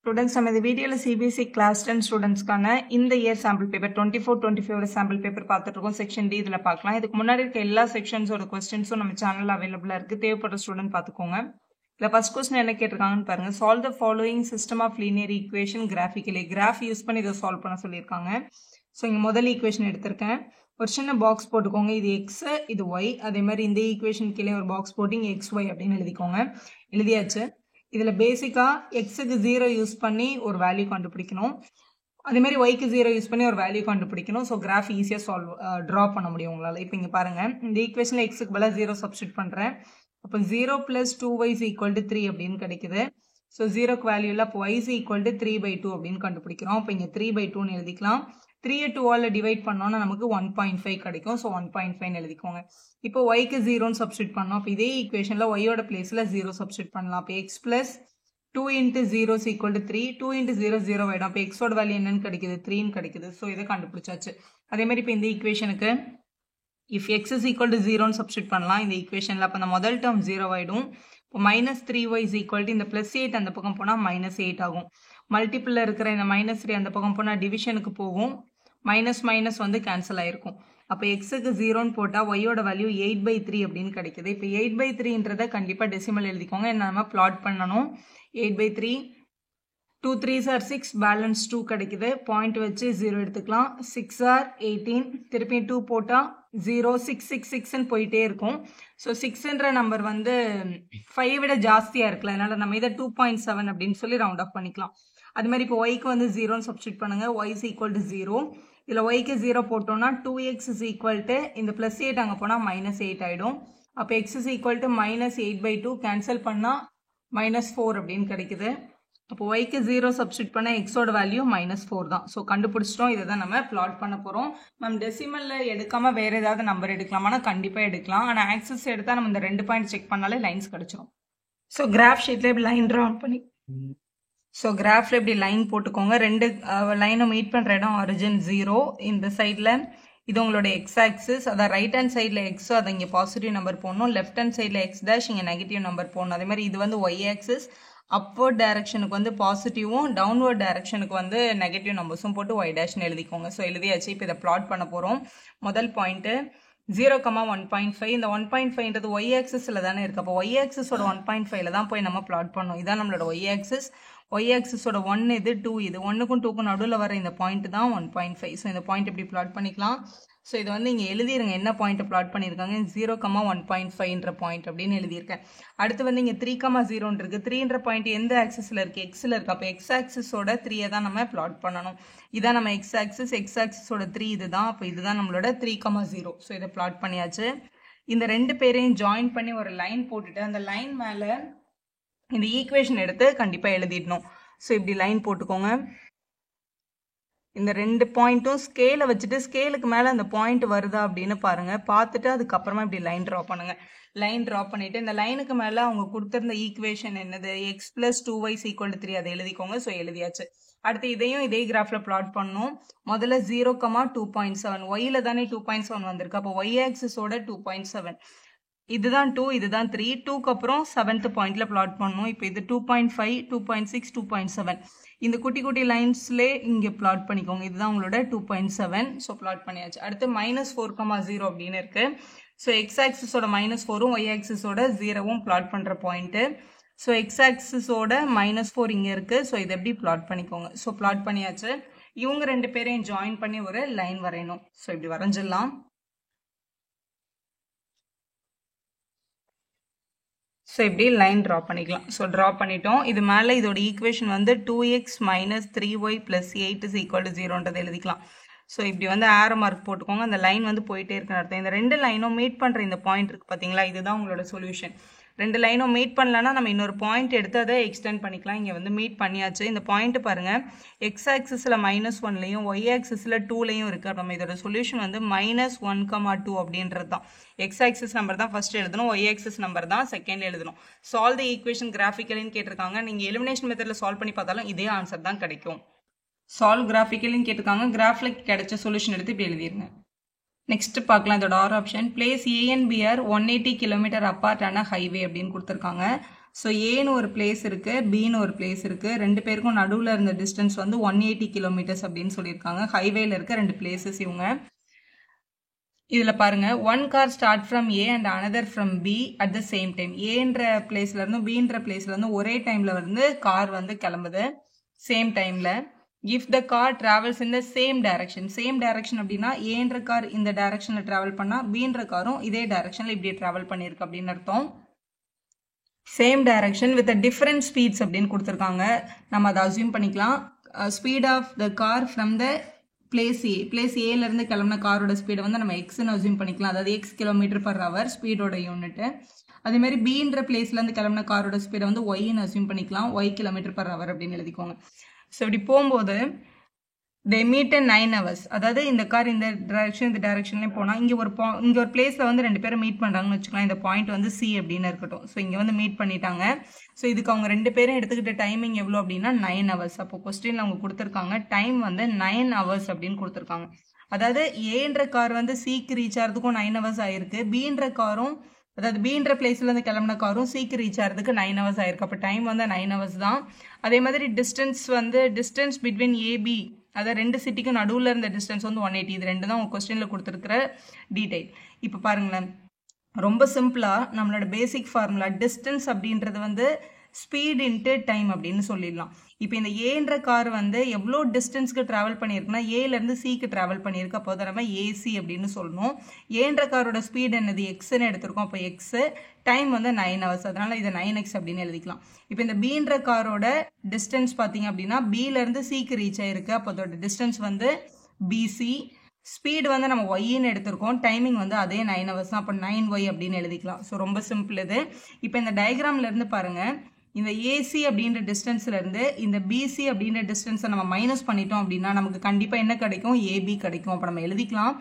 Students, நம்ம இந்த வீடியோல CBSE class 10 ஸ்டூடெண்ட்ஸ்க்கான இந்த year sample paper 24-25 sample paper பார்த்துட்டு இருக்கோம். செக்ஷன் டி இதுல பார்க்கலாம். இதுக்கு முன்னாடி இருக்க எல்லா செக்ஷன்ஸோட கொஸ்டின்ஸும் நம்ம சேனல்ல அவைலபிளா இருக்கு. தேவைப்படுற ஸ்டூடெண்ட் பார்த்துக்கோங்க. இல்ல ஃபர்ஸ்ட் கொஸ்டின் என்ன கேட்டிருக்காங்கன்னு பாருங்க. Solve the following system of linear equation graphically. Graph use பண்ணி இதை சால்வ் பண்ண சொல்லியிருக்காங்க. ஸோ இங்க முதல் ஈக்குவேஷன் எடுத்திருக்கேன். ஒரு சின்ன பாக்ஸ் போட்டுக்கோங்க. இது எக்ஸ், இது ஒய். அதே மாதிரி இந்த ஈக்குவேஷன் கீழே ஒரு பாக்ஸ் போட்டு இங்கே எக்ஸ் ஒய் அப்படின்னு எழுதிக்கோங்க. எழுதியாச்சு. இதுல பேசிக்கா எக்ஸுக்கு 0 யூஸ் பண்ணி ஒரு வேல்யூ கண்டுபிடிக்கணும். அதே மாதிரி ஒய்க்கு 0 யூஸ் பண்ணி ஒரு வேல்யூ கண்டுபிடிக்கணும். ஸோ கிராஃப் ஈஸியாக ட்ரா பண்ண முடியும் உங்களால். இப்போ இங்கே பாருங்க, இந்த ஈக்குவேஷன்ல எக்ஸுக்கு பதிலாக 0 சப்ஸ்டியூட் பண்றேன். அப்போ 0 + 2y = 3 அப்படின்னு கிடைக்குது. ஸோ 0க்கு வேல்யூ இல்லை. அப்போ y = 3/2 அப்படின்னு கண்டுபிடிக்கிறோம். இப்போ இங்கே 3/2ன்னு எழுதிக்கலாம். 3 2ஆல் டிவைட் பண்ணோம்னா நமக்கு 1.5 கிடைக்கும். ஸோ 1.5 எழுதிக்கோங்க. இப்போ ஒய்க்கு 0ன்னு சப்ஸ்டியூட் பண்ணோம். அப்போ இதே ஈக்குவேஷன்ல ஒய்யோட பிளேஸ்ல 0 சப்ஸ்டியூட் பண்ணலாம். அப்போ x + 2 × 0 = 3. 2 × 0 0 ஆயிடும். அப்போ எக்ஸோட வேல்யூ என்னன்னு கிடைக்குது? 3ன்னு கிடைக்குது. ஸோ இதை கண்டுபிடிச்சாச்சு. அதே மாதிரி இப்போ இந்த ஈக்குவேஷனுக்கு இஃப் x = 0ன்னு சப்ஸ்டியூட் பண்ணலாம் இந்த ஈக்குவேஷன்ல. அப்போ அந்த முதல் டேர்ம் 0 ஆயிடும். இப்போ -3y = இந்த +8 அந்த பக்கம் போனால் -8 ஆகும். மல்டிபிள் இருக்கிற இந்த -3 அந்த பக்கம் போனால் டிவிஷனுக்கு போகும். மைனஸ் வந்து கேன்சல் ஆயிருக்கும். அப்போ எக்ஸுக்கு 0ன்னு போட்டால் ஒய்யோட வேல்யூ 8/3 அப்படின்னு கிடைக்குது. இப்போ 8/3ன்றதை கண்டிப்பாக டெசிமல் எழுதிக்கோங்க. என்ன நம்ம பிளாட் பண்ணணும். 8/3 2 3s are 6, பேலன்ஸ் 2 கிடைக்குது. பாயிண்ட் வச்சு 0 எடுத்துக்கலாம். 6 are 18, திருப்பி 2 போட்டால் 0 6 6 6ன்னு போயிட்டே இருக்கும். ஸோ 6ன்ற நம்பர் வந்து 5 விட ஜாஸ்தியாக இருக்குல்ல, அதனால நம்ம இதை 2.7 அப்படின்னு சொல்லி ரவுண்ட் ஆஃப் பண்ணிக்கலாம். அது மாதிரி இப்போ ஒய்க்கு வந்து 0ன்னு சப்ஸ்டியூட் பண்ணுங்க. y = 0. இதில் ஒய்க்கு 0 போட்டோம்னா 2x = இந்த +8 அங்கே போனால் -8 ஆகிடும். அப்போ x = -8/2 கேன்சல் பண்ணால் -4 அப்படின்னு கிடைக்குது. அப்போ ஒய்க்கு 0 சப்ஸ்டியூட் பண்ண எக்ஸோட வேல்யூ -4 தான். ஸோ கண்டுபிடிச்சிட்டோம். இதை தான் நம்ம பிளாட் பண்ண போகிறோம். நம்ம டெசிமலில் எடுக்காம வேற ஏதாவது நம்பர் எடுக்கலாமானா கண்டிப்பாக எடுக்கலாம். ஆனால் ஆக்சஸ் எடுத்தால் நம்ம இந்த 2 பாயிண்ட் செக் பண்ணாலே லைன்ஸ் கிடைச்சிடும். ஸோ கிராஃப் ஷீட்டில் இப்படி லைன் ட்ரா பண்ணி ஸோ கிராஃப்ல இப்படி லைன் போட்டுக்கோங்க. ரெண்டு லைனை மீட் பண்ணுற இடம் ஆரிஜின் 0. இந்த சைடில் இது உங்களோட எக்ஸ் ஆக்சிஸ். அதான் ரைட் ஹேண்ட் சைடில் எக்ஸோ அதை இங்கே பாசிட்டிவ் நம்பர் போடணும். லெஃப்ட் ஹேண்ட் சைடில் x' இங்கே நெகட்டிவ் நம்பர் போடணும். அதே மாதிரி இது வந்து ஒய் ஆக்சிஸ். அப்வர்ட் டைரக்ஷனுக்கு வந்து பாசிட்டிவும், டவுன்வர்ட் டைரக்ஷனுக்கு வந்து நெகட்டிவ் நம்பர்ஸும் போட்டு y' எழுதிக்கோங்க. ஸோ எழுதியாச்சு. இப்போ இதை பிளாட் பண்ண போகிறோம். முதல் பாயிண்ட்டு 0,1.5. இந்த 1.5ன்றது ஒய் ஆக்சிஸில் தானே இருக்குது. அப்போ ஒய் ஆக்சிஸோட 1.5ல தான் போய் நம்ம பிளாட் பண்ணோம். இதான் நம்மளோட ஒய் ஆக்சிஸ். ஒய் ஆக்சிஸோட 1 இது, 2 இது. 1க்கும் 2க்கும் நடுவில் வர இந்த பாயிண்ட் தான் 1.5. ஸோ இந்த பாயிண்ட் எப்படி பிளாட் பண்ணிக்கலாம். ஸோ இது வந்து இங்கே எழுதிருங்க என்ன பாயிண்ட்டை பிளாட் பண்ணியிருக்காங்க. 0,1.5ன்ற பாயிண்ட் அப்படின்னு எழுதியிருக்கேன். அடுத்து வந்து இங்கே 3,0 இருக்குது. 3ன்ற பாயிண்ட் எந்த ஆக்சிஸில் இருக்குது? எக்ஸில் இருக்குது. அப்போ எக்ஸ் ஆக்சிஸோட 3 தான் நம்ம பிளாட் பண்ணணும். இதான் நம்ம எக்ஸ் ஆக்சிஸோட 3 இதுதான். அப்போ இதுதான் நம்மளோட 3,0. ஸோ இதை பிளாட் பண்ணியாச்சு. இந்த ரெண்டு பேரையும் ஜாயின் பண்ணி ஒரு லைன் போட்டுட்டு அந்த லைன் மேலே இந்த ஈக்குவேஷன் எடுத்து கண்டிப்பாக எழுதிடணும். ஸோ இப்படி லைன் போட்டுக்கோங்க. இந்த ரெண்டு பாயிண்ட்டும் ஸ்கேலை வச்சுட்டு ஸ்கேலுக்கு மேலே அந்த பாயிண்ட் வருதா அப்படின்னு பாருங்க. பார்த்துட்டு அதுக்கப்புறமா இப்படி லைன் ட்ரா பண்ணுங்க. லைன் ட்ரா பண்ணிட்டு இந்த லைனுக்கு மேலே அவங்க கொடுத்துருந்த ஈக்குவேஷன் என்னது? x + 2y = 3 அதை எழுதிக்கோங்க. ஸோ எழுதியாச்சு. அடுத்து இதையும் இதே கிராஃபில் பிளாட் பண்ணணும். முதல்ல 0,2.7 ஒய்ல தானே 2.7 வந்திருக்கு. அப்போ ஒய் ஆக்சிஸோட 2.7 இதுதான் 2, இதுதான் 3. 2க்கு அப்புறம் 7th பாயிண்ட்ல பிளாட் பண்ணணும். இப்போ இது 2.5, 2.6, 2.7 இந்த குட்டி குட்டி லைன்ஸ்லே இங்கே பிளாட் பண்ணிக்கோங்க. இதுதான் உங்களோட 2.7. ஸோ பிளாட் பண்ணியாச்சு. அடுத்து -4,0 அப்படின்னு இருக்கு. ஸோ எக்ஸ் ஆக்சிஸோட -4ம் ஒய் ஆக்சிஸோட 0வும் பிளாட் பண்ற பாயிண்ட். ஸோ எக்ஸ் ஆக்சிஸோட -4 இங்கே இருக்கு. ஸோ இதை எப்படி பிளாட் பண்ணிக்கோங்க. ஸோ பிளாட் பண்ணியாச்சு. இவங்க ரெண்டு பேரையும் ஜாயின் பண்ணி ஒரு லைன் வரையணும். ஸோ இப்படி வரைஞ்சிடலாம். ஸோ இப்படி லைன் ட்ரா பண்ணிக்கலாம். ஸோ ட்ரா பண்ணிட்டோம். இது மேலே இதோட ஈக்குவேஷன் வந்து 2x - 3y + 8 = 0ன்றது எழுதிக்கலாம். ஸோ இப்படி வந்து ஆரோ மார்க் போட்டுக்கோங்க. அந்த லைன் வந்து போயிட்டே இருக்குன்னு அர்த்தம். இந்த ரெண்டு லைனும் மீட் பண்ணுற இந்த பாயிண்ட் இருக்குது பார்த்தீங்களா, இதுதான் உங்களோட சொல்யூஷன். ரெண்டு லைனும் மீட் பண்ணலன்னா நம்ம இன்னொரு பாயிண்ட் எடுத்து அதை எக்ஸ்டெண்ட் பண்ணிக்கலாம். இங்கே வந்து மீட் பண்ணியாச்சு. இந்த பாயிண்ட் பாருங்க, எக்ஸ் ஆக்சிஸில் -1லையும் ஒய் ஆக்சிஸில் 2லையும் இருக்கு. நம்ம இதோட சொல்யூஷன் வந்து -1,2 அப்படின்றது தான். எக்ஸ் ஆக்சிஸ் நம்பர் தான் ஃபர்ஸ்ட் எழுதணும், ஒய் ஆக்சிஸ் நம்பர் தான் செகண்ட் எழுதணும். சால்வ் த ஈக்குவேஷன் கிராஃபிக்கலின்னு கேட்டிருக்காங்க. நீங்கள் எலிமினேஷன் மெத்தடில் சால்வ் பண்ணி பார்த்தாலும் இதே ஆன்சர் தான் கிடைக்கும். சால்வ் கிராஃபிக்கலின்னு கேட்டிருக்காங்க. கிராஃபில் கிடைச்ச சொல்யூஷன் எடுத்து இப்படி எழுதிருங்க. நெக்ஸ்ட் பார்க்கலாம். இதோட or option places A and B are 180 km apart ஆன ஹைவே அப்படின்னு கொடுத்துருக்காங்க. ஸோ ஏன்னு ஒரு பிளேஸ் இருக்குது, பின்னு ஒரு பிளேஸ் இருக்குது. ரெண்டு பேருக்கும் நடுவில் இருந்த டிஸ்டன்ஸ் வந்து 180 கிலோமீட்டர்ஸ் அப்படின்னு சொல்லியிருக்காங்க. ஹைவேல இருக்க ரெண்டு பிளேசஸ் இவங்க. இதில் பாருங்க, one car start from A and another from B at the same time. ஏன்ற பிளேஸ்ல இருந்தும் பின்ற பிளேஸ்ல இருந்தும் ஒரே டைம்ல வந்து கார் வந்து கிளம்புது சேம் டைம்ல. If the car travels in the same direction. Same direction அப்படின்னா ஏன்ற கார் இந்த டைரக்ஷன்ல டிராவல் பண்ணா பின்ற காரும் இதே டைரக்ஷன்ல இப்படி டிராவல் பண்ணிருக்கு அப்படின்னு அர்த்தம். Same direction with different speeds அப்படின்னு கொடுத்துருக்காங்க. நம்ம அதை அசியூம் பண்ணிக்கலாம். Speed of the car from the place ஏலேருந்து கிளம்புன காரோட ஸ்பீடை வந்து நம்ம எக்ஸ்ன்னு அசியூம் பண்ணிக்கலாம். அதாவது எக்ஸ் km/h ஸ்பீடோட யூனிட்டு. அதேமாதிரி பின்ற பிளேஸ்லேருந்து கிளம்புன காரோட ஸ்பீடை வந்து ஒய்ன்னு அசியூம் பண்ணிக்கலாம். ஒய் km/h அப்படின்னு எழுதிக்கோங்க. ஸோ இப்படி போகும்போது they meet in 9 hours. அதாவது இந்த கார் இந்த டைரக்ஷன்லேயும் போனால் இங்கே ஒரு பிளேஸில் வந்து ரெண்டு பேரும் மீட் பண்ணுறாங்கன்னு வச்சுக்கலாம். இந்த பாயிண்ட் வந்து சி அப்படின்னு இருக்கட்டும். ஸோ இங்கே வந்து மீட் பண்ணிட்டாங்க. ஸோ இதுக்கு அவங்க ரெண்டு பேரும் எடுத்துக்கிட்ட டைமிங் எவ்வளோ அப்படின்னா 9 hours. அப்போ கொஸ்டினில் அவங்க கொடுத்துருக்காங்க டைம் வந்து 9 hours அப்படின்னு கொடுத்துருக்காங்க. அதாவது ஏன்ற கார் வந்து சிக்கு ரீச் ஆகிறதுக்கும் 9 hours ஆயிருக்கு. பின்ற காரும், அதாவது பின்ற பிளேஸ்லேருந்து கிளம்பின காரும் சிக்கு ரீச் ஆகிறதுக்கு 9 hours ஆயிருக்கு. அப்போ டைம் வந்து 9 hours தான். அதே மாதிரி டிஸ்டன்ஸ் பிட்வீன் ஏபி, அதாவது ரெண்டு சிட்டிக்கும் நடுவில் இருந்த டிஸ்டன்ஸ் வந்து 180. இது ரெண்டு தான் உங்கள் கொஸ்டினில் கொடுத்துருக்கிற டீடைல். இப்போ பாருங்களேன், ரொம்ப சிம்பிளாக நம்மளோட பேசிக் ஃபார்முலா டிஸ்டன்ஸ் அப்படின்றது வந்து ஸ்பீட் இன்ட்டு டைம் அப்படின்னு சொல்லிடலாம். இப்போ இந்த ஏன்ற கார் வந்து எவ்வளோ டிஸ்டன்ஸ்க்கு ட்ராவல் பண்ணியிருக்குன்னா ஏலேருந்து சிக்கு ட்ராவல் பண்ணியிருக்கு. அப்போ தான் நம்ம ஏசி அப்படின்னு சொல்லணும். ஏன்ற காரோட ஸ்பீட் என்னது எக்ஸ்ன்னு எடுத்திருக்கோம். அப்போ எக்ஸு, டைம் வந்து 9 hours. அதனால இதை 9x அப்படின்னு எழுதிக்கலாம். இப்போ இந்த பீன்ற காரோட டிஸ்டன்ஸ் பார்த்தீங்க அப்படின்னா பிலேருந்து சிக்கு ரீச் ஆயிருக்கு. அப்போ அதோட டிஸ்டன்ஸ் வந்து பிசி. ஸ்பீடு வந்து நம்ம ஒய்ன்னு எடுத்திருக்கோம். டைமிங் வந்து அதே 9 hours தான். அப்போ 9y அப்படின்னு எழுதிக்கலாம். ஸோ ரொம்ப சிம்பிள் இது. இப்போ இந்த டயக்ராம்ல இருந்து பாருங்க, இந்த ஏசி அப்படின்ற டிஸ்டன்ஸ்ல இருந்து இந்த பிசி அப்படின்ற டிஸ்டன்ஸை நம்ம மைனஸ் பண்ணிட்டோம் அப்படின்னா நமக்கு கண்டிப்பாக என்ன கிடைக்கும்? ஏபி கிடைக்கும். அப்போ நம்ம எழுதிக்கலாம்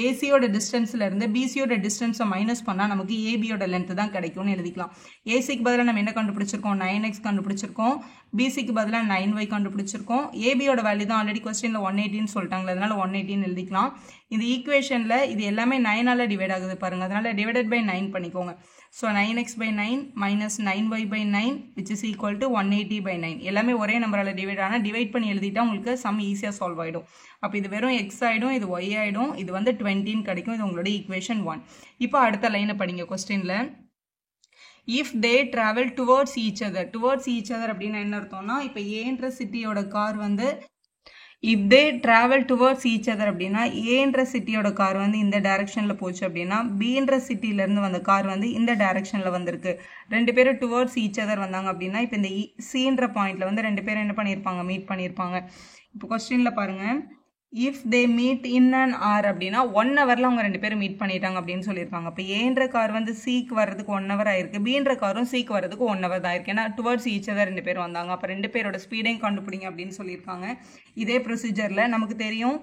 ஏசியோட டிஸ்டன்ஸ்ல இருந்து பிசியோட டிஸ்டன்ஸை மைனஸ் பண்ணால் நமக்கு ஏபியோட லென்த் தான் கிடைக்கும்னு எழுதிக்கலாம். ஏசிக்கு பதிலாக நம்ம என்ன கண்டுபிடிச்சிருக்கோம்? 9x கண்டுபிடிச்சிருக்கோம். பிசிக்கு பதிலாக 9y கண்டுபிடிச்சிருக்கோம். ஏபியோட வேல்யூ தான் ஆல்ரெடி கொஸ்டினில் 180ன்னு சொல்லிட்டாங்களே, அதனால 180ன்னு எழுதிக்கலாம். இந்த ஈக்குவேஷனில் இது எல்லாமே 9ஆல் டிவைட் ஆகுது பாருங்க. அதனால டிவைடட் பை 9 பண்ணிக்கோங்க. So 9x/9 minus 9y/9 which is equal to 180/9. எல்லாமே ஒரே நம்பரால் டிவைட் ஆனால் டிவைட் பண்ணி எழுதிட்டா உங்களுக்கு சம் ஈஸியாக சால்வ் ஆகிடும். அப்போ இது வெறும் எக்ஸ் ஆகிடும், இது ஒய் ஆகிடும், இது வந்து 20ன்னு கிடைக்கும். இது உங்களோட ஈக்குவேஷன் 1. இப்போ அடுத்த லைனை படிங்க கொஸ்டினில். If they travel towards each other அப்படின்னு என்ன அர்த்தம்னா, இப்போ ஏன்ற சிட்டியோட கார் வந்து if they travel towards each other அப்படின்னா ஏன்ற சிட்டியோட கார் வந்து இந்த டைரக்ஷனில் போச்சு அப்படின்னா பின்ற சிட்டியிலேருந்து வந்த கார் வந்து இந்த டைரக்ஷனில் வந்திருக்கு. ரெண்டு பேரும் டுவர்ட்ஸ் ஈச் அதர் வந்தாங்க அப்படின்னா இப்போ இந்த சின்ற பாயிண்ட்ல வந்து ரெண்டு பேரும் என்ன பண்ணியிருப்பாங்க? மீட் பண்ணியிருப்பாங்க. இப்போ கொஸ்டினில் பாருங்கள், if they meet in an hour அப்படின்னா 1 hourல அவங்க ரெண்டு பேரும் மீட் பண்ணிட்டாங்க அப்படின்னு சொல்லியிருக்காங்க. அப்போ ஏன்ற கார் வந்து சிக்கு வர்றதுக்கு 1 hour ஆயிருக்கு. பீன்ற காரும் சிக்கு வர்றதுக்கு 1 hour தான் ஆயிருக்கு. ஏன்னா டுவர்ட்ஸ் ஈச் அதர் ரெண்டு பேரும் வந்தாங்க. அப்போ ரெண்டு பேரோட ஸ்பீடையும் கண்டுபிடிங்க அப்படின்னு சொல்லியிருக்காங்க. இதே ப்ரொசீஜரில் நமக்கு தெரியும்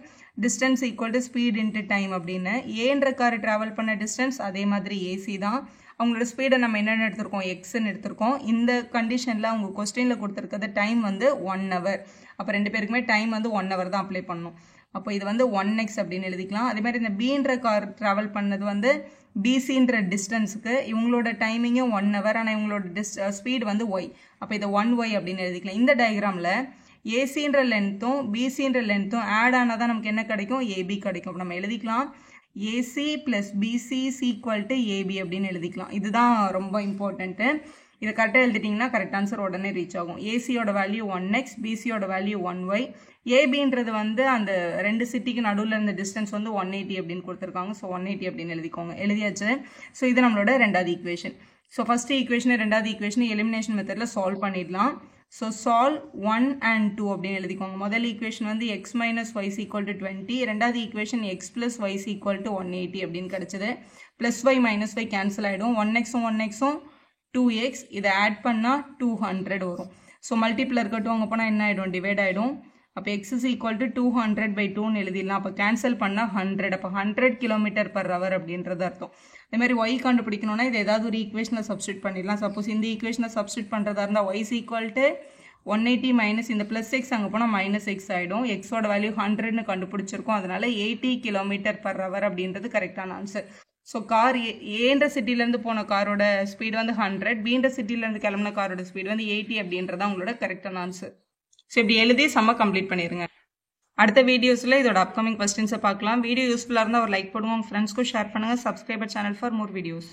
distance equal to speed into time அப்படின்னு. ஏன்ற கார் ட்ராவல் பண்ண டிஸ்டன்ஸ் அதே மாதிரி ஏசி தான். அவங்களோட ஸ்பீடை நம்ம என்னென்னு எடுத்திருக்கோம்? எக்ஸ்ன்னு எடுத்திருக்கோம். இந்த கண்டிஷனில் அவங்க கொஸ்டினில் கொடுத்துருக்கிறது டைம் வந்து 1 hour. அப்போ ரெண்டு பேருக்குமே டைம் வந்து 1 hour தான் அப்ளை பண்ணணும். அப்போ இது வந்து 1x அப்படின்னு எழுதிக்கலாம். அதே மாதிரி இந்த பீன்ற கார் ட்ராவல் பண்ணது வந்து பிசின்ற டிஸ்டன்ஸுக்கு இவங்களோட டைமிங்கும் 1 hour. ஆனால் இவங்களோட ஸ்பீடு வந்து ஒய். அப்போ இதை 1y அப்படின்னு எழுதிக்கலாம். இந்த டயக்ராமில் ஏசின்ற லென்த்தும் பிசின்ற லென்த்தும் ஆட் ஆனால் தான் நமக்கு என்ன கிடைக்கும்? ஏபி கிடைக்கும். அப்போ நம்ம எழுதிக்கலாம் AC plus BC equal to AB அப்படின்னு எழுதிக்கலாம். இதுதான் ரொம்ப இம்பார்ட்டண்ட்டு. இதை கரெக்டாக எழுதிட்டிங்கன்னா கரெக்ட் ஆன்சர் உடனே ரீச் ஆகும். ஏசியோட வேல்யூ 1x, பிசியோட வேல்யூ 1y, ஏபின்றது வந்து அந்த ரெண்டு சிட்டிக்கு நடுவில் இருந்த டிஸ்டன்ஸ் வந்து 180 அப்படின்னு கொடுத்துருக்காங்க. ஸோ 180 அப்படின்னு எழுதிக்கோங்க. எழுதியாச்சு. ஸோ இது நம்மளோட ரெண்டாவது ஈக்குவேஷன். ஸோ ஃபஸ்ட்டு ஈக்குவேஷன் ரெண்டாவது ஈக்குவேஷன் எலிமினேஷன் மெத்தடில் சால்வ் பண்ணிடலாம். ஸோ சால்வ் 1 and 2 அப்படின்னு எழுதிக்கோங்க. முதல் ஈக்குவேஷன் வந்து x minus y equal to 20. ரெண்டாவது equation x plus y equal to 180 அப்படின்னு கிடச்சிது. Plus y minus y cancel ஆகிடும். 1xம் 1xம் 2x. இதை ஆட் பண்ணால் 200 வரும். ஸோ மல்டிப்பில் இருக்கட்டும் அங்கே போனால் என்ன ஆகிடும்? டிவைட் ஆகிடும். அப்போ x is equal to 200/2ன்னு எழுதிடலாம். அப்போ கேன்சல் பண்ணால் 100. அப்போ 100 km/h அப்படின்றது அர்த்தம். அதே மாதிரி y கண்டுபிடிக்கணும்னா இது ஏதாவது ஒரு ஈக்குவேஷனை சப்ஸ்டியூட் பண்ணிடலாம். சப்போஸ் இந்த ஈக்குவேஷனை சப்ஸ்டியூட் பண்ணுறதா இருந்தால் y is equal to 180 minus இந்த ப்ளஸ் எக்ஸ் அங்கே போனால் மைனஸ் எக்ஸ் ஆகிடும். எக்ஸோட வேல்யூ 100ன்னு கண்டுபிடிச்சிருக்கோம். அதனால 80 km/h அப்படின்றது கரெக்டான ஆன்சர். ஸோ கார் ஏன்ற சிட்டிலேருந்து போன காரோட ஸ்பீடு வந்து 100, பீன்ற சிட்டிலேருந்து கிளம்புன காரோட ஸ்பீடு வந்து 80 அப்படின்றதான் உங்களோட கரெக்டான ஆன்சர். ஸோ இப்படி எழுதி செம்ம கம்ப்ளீட் பண்ணிடுங்க. அடுத்த வீடியோஸில் இதோட அப்கமிங் கொஸ்டின்ஸை பார்க்கலாம். வீடியோ யூஸ்ஃபுல்லாக இருந்தால் ஒரு லைக் போடுங்க, உங்கள் ஃப்ரெண்ட்ஸ்க்கும் ஷேர் பண்ணுங்கள். Subscriber channel for more videos.